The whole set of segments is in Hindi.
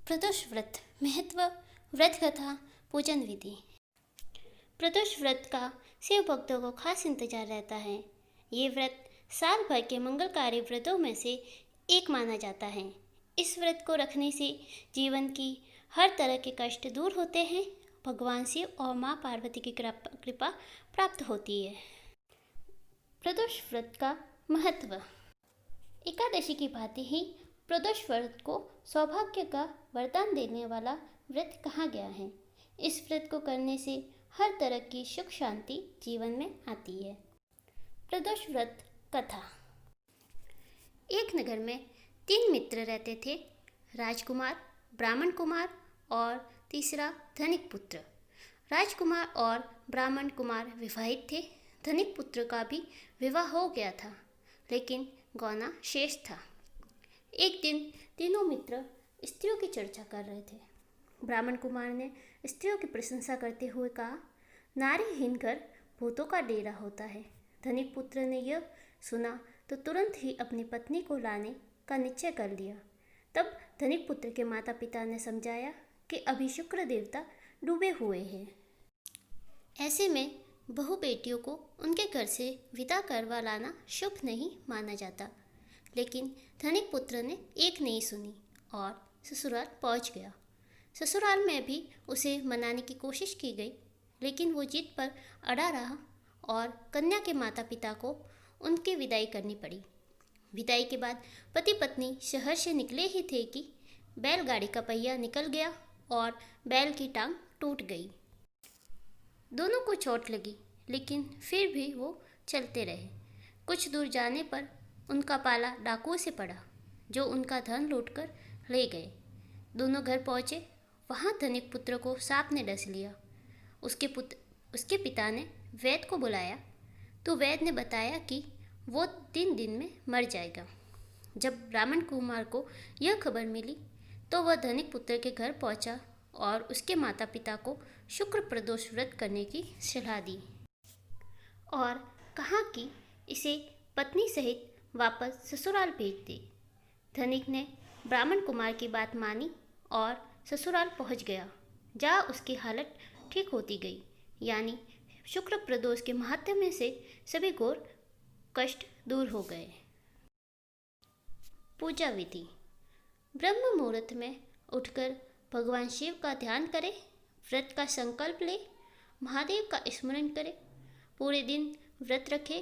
प्रदोष व्रत महत्व, व्रत कथा, पूजन विधि। प्रदोष व्रत का शिव भक्तों को खास इंतजार रहता है। ये व्रत साल भर के मंगलकारी व्रतों में से एक माना जाता है। इस व्रत को रखने से जीवन की हर तरह के कष्ट दूर होते हैं, भगवान शिव और माँ पार्वती की कृपा प्राप्त होती है। प्रदोष व्रत का महत्व। एकादशी की भांति ही प्रदोष व्रत को सौभाग्य का वरदान देने वाला व्रत कहा गया है। इस व्रत को करने से हर तरह की सुख शांति जीवन में आती है। प्रदोष व्रत कथा। एक नगर में 3 मित्र रहते थे, राजकुमार, ब्राह्मण कुमार और तीसरा धनिक पुत्र। राजकुमार और ब्राह्मण कुमार विवाहित थे। धनिक पुत्र का भी विवाह हो गया था, लेकिन गौना शेष था। एक दिन तीनों मित्र स्त्रियों की चर्चा कर रहे थे। ब्राह्मण कुमार ने स्त्रियों की प्रशंसा करते हुए कहा, नारीहीन घर भूतों का डेरा होता है। धनिक पुत्र ने यह सुना तो तुरंत ही अपनी पत्नी को लाने का निश्चय कर लिया। तब धनिक पुत्र के माता पिता ने समझाया कि अभी शुक्र देवता डूबे हुए हैं। ऐसे में बहू बेटियों को उनके घर से विदा करवा लाना शुभ नहीं माना जाता। लेकिन धनिक पुत्र ने एक नहीं सुनी और ससुराल पहुंच गया। ससुराल में भी उसे मनाने की कोशिश की गई, लेकिन वो जिद पर अड़ा रहा और कन्या के माता पिता को उनकी विदाई करनी पड़ी। विदाई के बाद पति पत्नी शहर से निकले ही थे कि बैलगाड़ी का पहिया निकल गया और बैल की टांग टूट गई। दोनों को चोट लगी, लेकिन फिर भी वो चलते रहे। कुछ दूर जाने पर उनका पाला डाकुओं से पड़ा, जो उनका धन लूटकर ले गए। दोनों घर पहुँचे। वहाँ धनिक पुत्र को सांप ने डस लिया। उसके पिता ने वैद्य को बुलाया तो वैद्य ने बताया कि वो 3 दिन में मर जाएगा। जब ब्राह्मण कुमार को यह खबर मिली तो वह धनिक पुत्र के घर पहुँचा और उसके माता पिता को शुक्र प्रदोष व्रत करने की सलाह दी और कहा कि इसे पत्नी सहित वापस ससुराल भेज दे। धनिक ने ब्राह्मण कुमार की बात मानी और ससुराल पहुंच गया, जहाँ उसकी हालत ठीक होती गई। यानी शुक्र प्रदोष के महात्म्य से सभी घोर कष्ट दूर हो गए। पूजा विधि। ब्रह्म मुहूर्त में उठकर भगवान शिव का ध्यान करें, व्रत का संकल्प ले, महादेव का स्मरण करें, पूरे दिन व्रत रखें।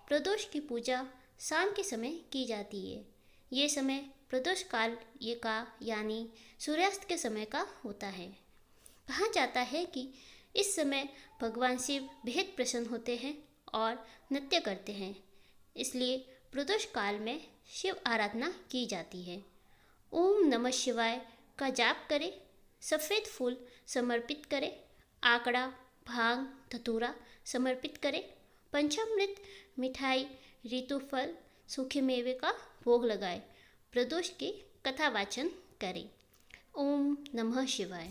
प्रदोष की पूजा शाम के समय की जाती है। ये समय प्रदोष काल का यानी सूर्यास्त के समय का होता है। कहा जाता है कि इस समय भगवान शिव बेहद प्रसन्न होते हैं और नृत्य करते हैं, इसलिए प्रदोष काल में शिव आराधना की जाती है। ओम नमः शिवाय का जाप करें, सफ़ेद फूल समर्पित करें, आंकड़ा, भांग, धतूरा समर्पित करें, पंचामृत, मिठाई, ऋतुफल, सूखे मेवे का भोग लगाएं, प्रदोष की कथा वाचन करें। ओम नमः शिवाय।